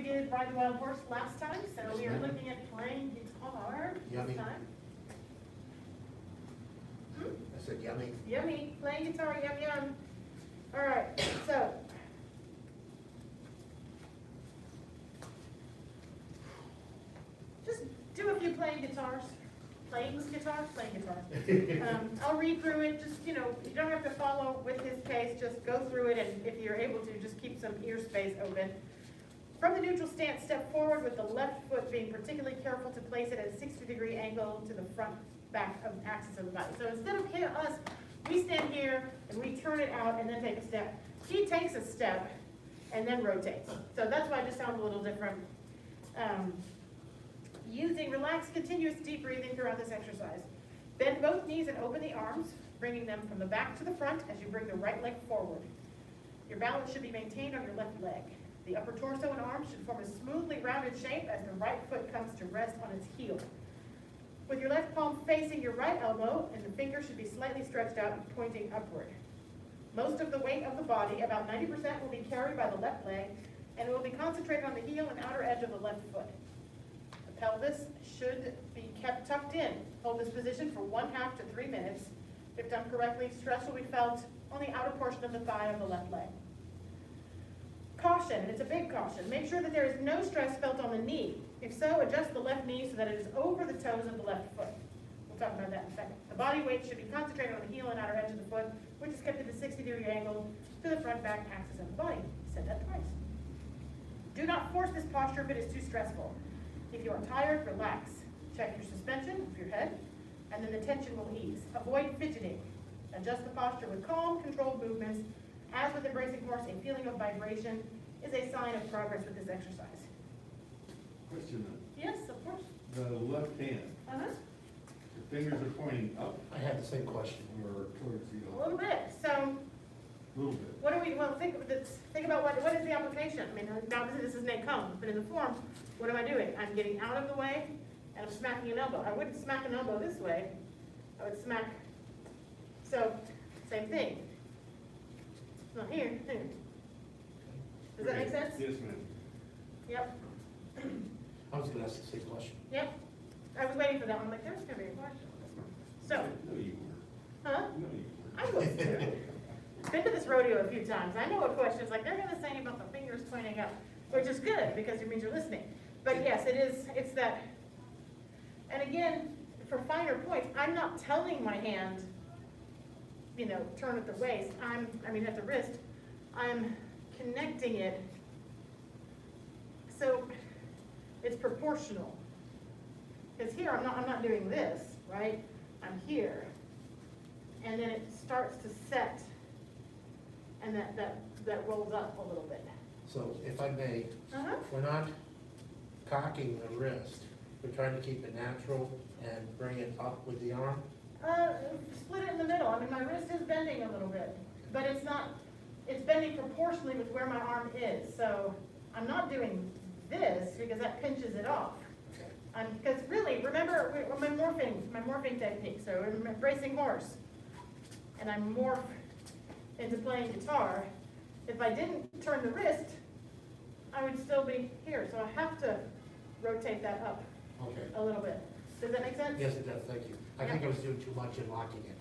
did Ride the Wild Horse last time, so we are looking at playing guitar Yummy. this time. I said yummy. Yummy, playing guitar, yum yum. All right, so. Just do a few playing guitars. Playing guitars. I'll read through it, just, you don't have to follow with his pace, just go through it, and if you're able to, just keep some ear space open. From the neutral stance, step forward with the left foot being particularly careful to place it at a 60-degree angle to the front back of the axis of the body. So instead of us, we stand here and we turn it out and then take a step. He takes a step and then rotates. So that's why it just sounds a little different. Using relaxed, continuous deep breathing throughout this exercise. Bend both knees and open the arms, bringing them from the back to the front as you bring the right leg forward. Your balance should be maintained on your left leg. The upper torso and arms should form a smoothly rounded shape as the right foot comes to rest on its heel. With your left palm facing your right elbow, and the finger should be slightly stretched out and pointing upward. Most of the weight of the body, about 90%, will be carried by the left leg, and it will be concentrated on the heel and outer edge of the left foot. The pelvis should be kept tucked in. Hold this position for 1/2 to 3 minutes. If done correctly, stress will be felt on the outer portion of the thigh of the left leg. Caution, and it's a big caution, make sure that there is no stress felt on the knee. If so, adjust the left knee so that it is over the toes of the left foot. We'll talk about that in a second. The body weight should be concentrated on the heel and outer edge of the foot, which is kept at a 60-degree angle to the front back axis of the body. Said that twice. Do not force this posture if it is too stressful. If you are tired, relax. Check your suspension of your head, and then the tension will ease. Avoid fidgeting. Adjust the posture with calm, controlled movements. As with embracing horse, a feeling of vibration is a sign of progress with this exercise. Question Yes, of course. then. The left hand, the fingers are pointing up I had the same question. or towards the A little bit. So, A little bit. what do we, well, think about what is the application? I mean, obviously this is Nei Kung, but in the form, what am I doing? I'm getting out of the way, and I'm smacking an elbow. I wouldn't smack an elbow this way. I would smack, so, same thing. Not here, here. Does that make sense? Yes, ma'am. Yep, I was gonna ask the same question. yep. I was waiting for that one, I'm like, there's gonna be a question. So, No, you weren't. huh? No, you I was too. Been to this rodeo a few times. I know what questions, like, they're gonna say about the fingers pointing up, which is good, because it means you're listening. But yes, it's that, and again, for finer points, I'm not telling my hand, turn at the waist, at the wrist, I'm connecting it, so it's proportional. Because here, I'm not doing this, right? I'm here, and then it starts to set, and that rolls up a little bit. So if I may, Uh-huh. we're not cocking the wrist. We're trying to keep it natural and bring it up with the arm. Split it in the middle. I mean, my wrist is bending a little bit, but it's bending proportionally with where my arm is. So I'm not doing this because that pinches it off. Okay. Because really, remember my morphing technique. So I'm embracing horse, and I'm morph into playing guitar. If I didn't turn the wrist, I would still be here. So I have to rotate that up Okay. a little bit. Does that make sense? Yes, it does, thank you. I think I was doing too much in locking it.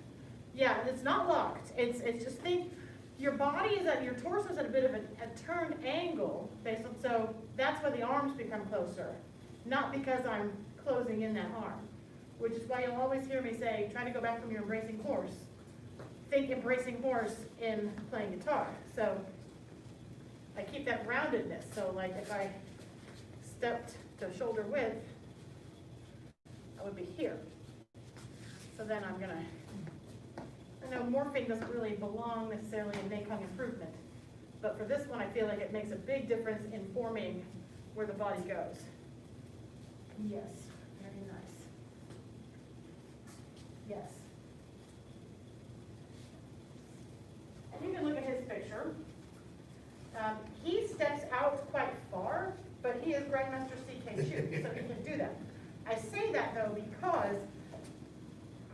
Yeah, it's not locked. It's just your body is your torso is at a bit of a turned angle based on, so that's why the arms become closer. Not because I'm closing in that arm, which is why you'll always hear me say, try to go back from your embracing horse. Think embracing horse in playing guitar. So I keep that roundedness. So like if I stepped to shoulder width, I would be here. So then I'm gonna, I know morphing doesn't really belong necessarily in Nei Kung Improvement, but for this one I feel like it makes a big difference in forming where the body goes. Yes, very nice. Yes. And you can look at his picture. He steps out quite far, but he is Grandmaster CK Chu, so he can do that. I say that though because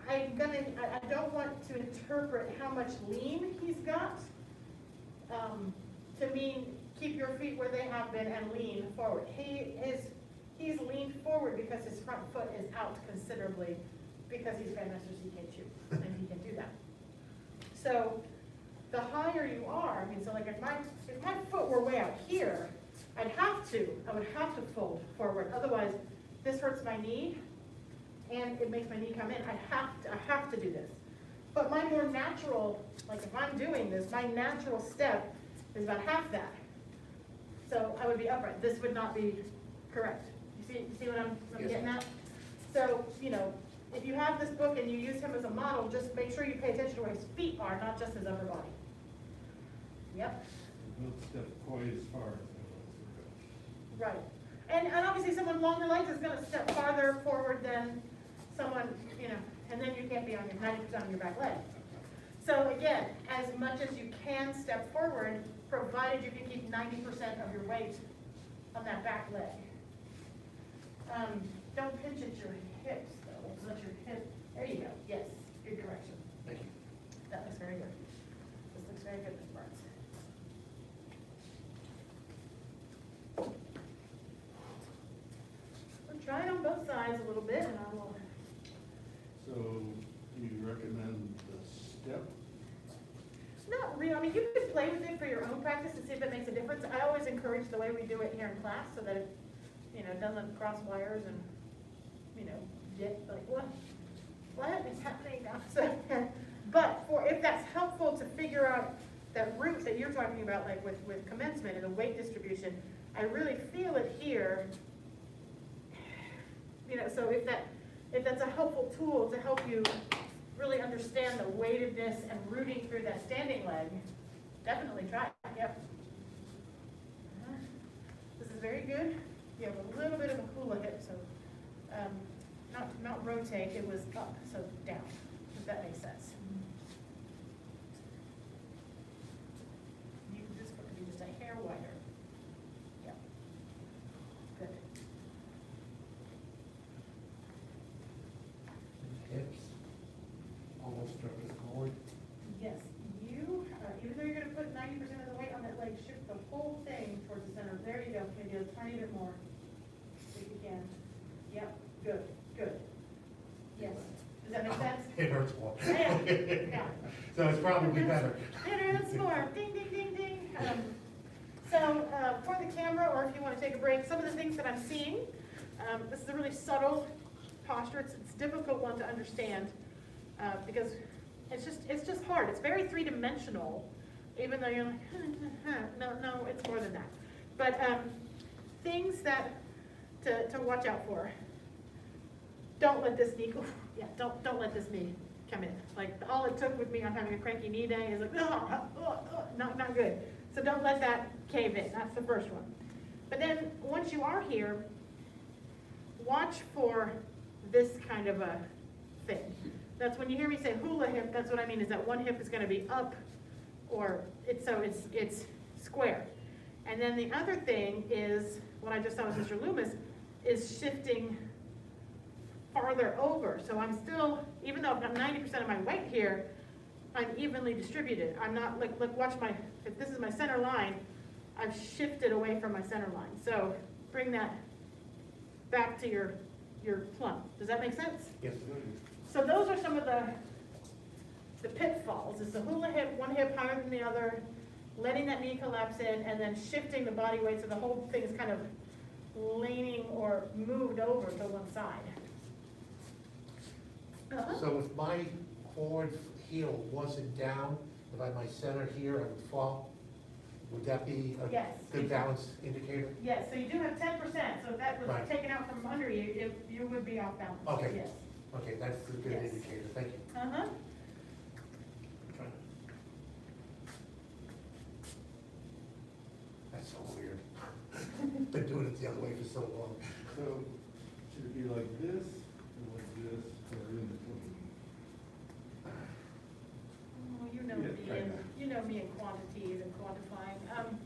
I don't want to interpret how much lean he's got to mean keep your feet where they have been and lean forward. He's leaned forward because his front foot is out considerably because he's Grandmaster CK2 and he can do that. So the higher you are, I mean, so like if my foot were way out here, I would have to fold forward. Otherwise, this hurts my knee and it makes my knee come in. I have to do this. But my more natural, like if I'm doing this, my natural step is about half that. So I would be upright. This would not be correct. You see what I'm Yes. getting at? So, you know, if you have this book and you use him as a model, just make sure you pay attention to where his feet are, not just his upper body. Yep. Don't step quite as far. Right. And obviously someone longer legs is gonna step farther forward than someone, you know, and then you can't be on your 90% on your back leg. So again, as much as you can step forward, provided you can keep 90% of your weight on that back leg. Don't pinch at your hips though, let your hip, there you go, yes, good correction. Thank you. That looks very good. This looks very good, Ms. Barnes. We'll try it on both sides a little bit and I will. So, do you recommend the step? Not really, I mean, you could play with it for your own practice and see if it makes a difference. I always encourage the way we do it here in class so that it, you know, doesn't cross wires and, you know, get like, what is happening now? So, but if that's helpful to figure out that route that you're talking about, like with commencement and the weight distribution, I really feel it here. You know, so if that's a helpful tool to help you really understand the weightedness and rooting through that standing leg, definitely try it. Yep. This is very good. You have a little bit of a hula hip, so not rotate, it was up, so down, if that makes sense. You can just put it just a hair wider. Yep. Good. Hips, almost directly forward. Yes, you, even though you're gonna put 90% of the weight on that leg, shift the whole thing towards the center. There you go, maybe a tiny bit more, if you can. Yep, good, good. Yes, does that make sense? It hurts more. Yeah, yeah. So it's probably better. Better, that's more, ding, ding, ding, ding. So, for the camera, or if you wanna take a break, some of the things that I'm seeing, this is a really subtle posture, it's a difficult one to understand, because it's just hard. It's very three-dimensional, even though you're like, no, it's more than that. But things that to watch out for. Don't let this knee go. Yeah, don't let this knee come in. Like all it took with me on having a cranky knee day is like, not good. So don't let that cave in. That's the first one. But then once you are here, watch for this kind of a thing. That's when you hear me say hula hip, that's what I mean is that one hip is going to be up or it's square. And then the other thing is, what I just saw with Mr. Loomis, is shifting farther over. So I'm still, even though I've got 90% of my weight here, I'm evenly distributed. I'm not, like, look, watch my, if this is my center line, I've shifted away from my center line. So bring that back to your plumb. Does that make sense? Yes. So those are some of the pitfalls. Is the hula hip, one hip higher than the other, letting that knee collapse in, and then shifting the body weight so the whole thing is kind of leaning or moved over to one side. So if my forward heel wasn't down, if I had my center here, I would fall. Would that be a Yes. good balance indicator? Yes, so you do have 10%, so if that was Right. taken out from under you, you would be off balance. Okay. Yes. Okay, that's a good Yes. indicator, thank you. Uh-huh. That's so weird. Been doing it the other way for so long. So, should it be like this, or in between? Oh, you know Yeah, me, right and now. you know me in quantities and quantifying.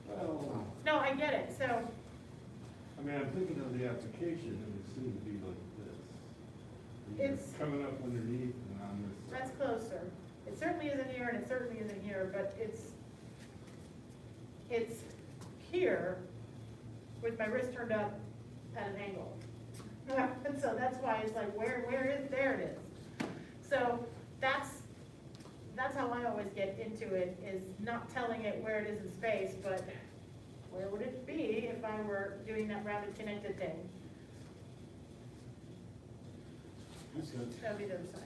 Well, No, I get it, so, I mean, I'm thinking of the application, it would seem to be like this. You're It's- coming up underneath and on this. that's closer. It certainly isn't here, and it certainly isn't here, but it's here with my wrist turned up at an angle. And so that's why it's like, where is, there it is. So that's how I always get into it, is not telling it where it is in space, but where would it be if I were doing that rounded connected thing? That's good. That'd be the other side.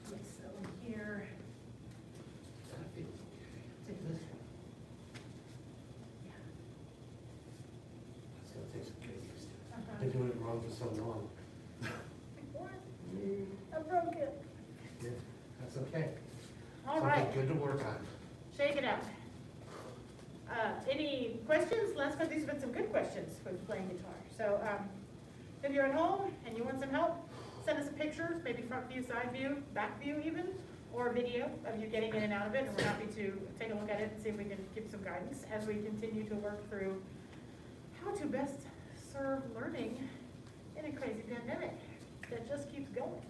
Okay, so here, That feels okay. take this one. Yeah. That's gonna take some getting used to. Uh-huh. Been doing it wrong for so long. What? I broke it. Yeah, that's okay. All right, Something good to work on. shake it out. Any questions? Last month, these have been some good questions with playing guitar. So, if you're at home and you want some help, send us a picture, maybe front view, side view, back view even, or a video of you getting in and out of it, and we're happy to take a look at it and see if we can give some guidance as we continue to work through how to best serve learning in a crazy pandemic that just keeps going.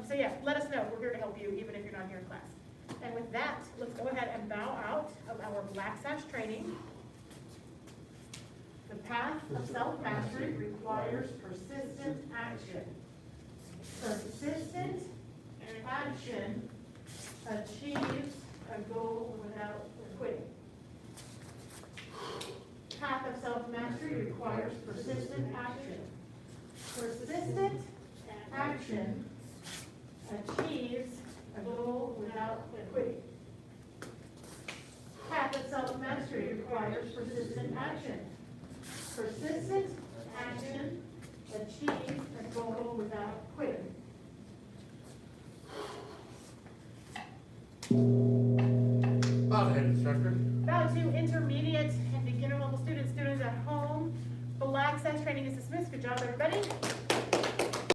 So yeah, let us know. We're here to help you, even if you're not here in class. And with that, let's go ahead and bow out of our Black Sash training. The path of self-mastery requires persistent action. Persistent action achieves a goal without quitting. Path of self-mastery requires persistent action. Persistent action achieves a goal without quitting. Path of self-mastery requires persistent action. Persistent action achieves a goal without quitting. Bow the head, instructor. Bow to intermediate and beginner level students at home. Black Sash training is dismissed. Good job, everybody.